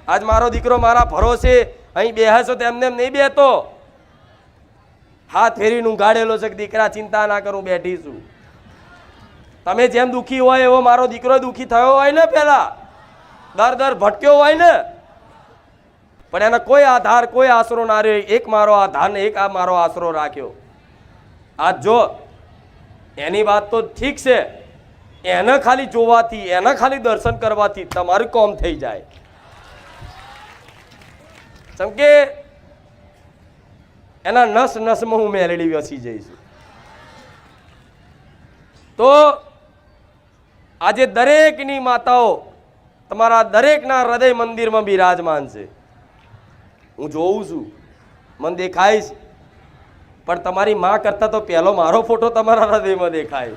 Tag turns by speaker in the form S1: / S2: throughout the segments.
S1: આજ મારો દીકરો મારા ભરોસે અહીં બેહશો તો એમને એમ નહીં બેહતો. હાથ ફેરીને ઊંઘાડેલો છે કે દીકરા ચિંતા ના કરું, બેઠી છું. તમે જેમ દુઃખી હોય એવો મારો દીકરો દુઃખી થયો હોય ને, પેલા દર ભટક્યો હોય ને, પણ એનો કોઈ આધાર કોઈ આશરો ના રહ્યો. એક મારો આધાર ને એક આ મારો આશરો રાખ્યો. આજ જો એની વાત તો ઠીક છે, એને ખાલી જોવાથી એના ખાલી દર્શન કરવાથી તમારું કામ થઈ જાય. જેમ કે એના નસ નસમાં હું મેલડી વસી જઈશું. તો આજે દરેકની માતાઓ તમારા દરેકના હૃદય મંદિરમાં બિરાજમાન છે. હું જોઉં છું, મને દેખાય છે, પણ તમારી માં કરતા તો પહેલો મારો ફોટો તમારા હૃદયમાં દેખાય.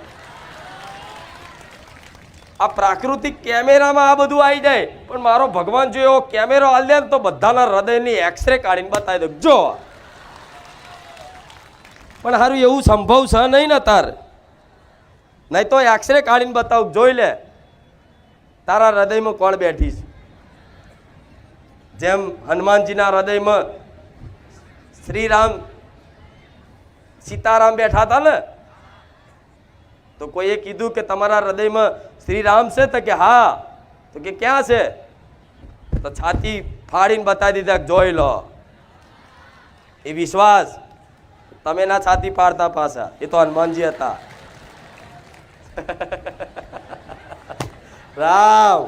S1: આ પ્રાકૃતિક કેમેરામાં આ બધું આવી જાય, પણ મારો ભગવાન જો એવો કેમેરો હાલ દે તો બધાના હૃદયની એક્સરે કાઢીને બતાવી દો. જો પણ સારું એવું સંભવ છે નહીં ને તાર, નહીં તો એક્સરે કાઢીને બતાવું, જોઈ લે તારા હૃદયમાં કોણ બેઠી છે. જેમ હનુમાનજીના હૃદયમાં શ્રીરામ સીતારામ બેઠા હતા ને, તો કોઈએ કીધું કે તમારા હૃદયમાં શ્રીરામ છે? તો કે હા. તો કે ક્યાં છે? તો છાતી ફાડીને બતાવી દીધા, જોઈ લો. એ વિશ્વાસ. તમે ના છાતી પાડતા પાછા, એ તો હનુમાનજી હતા. રામ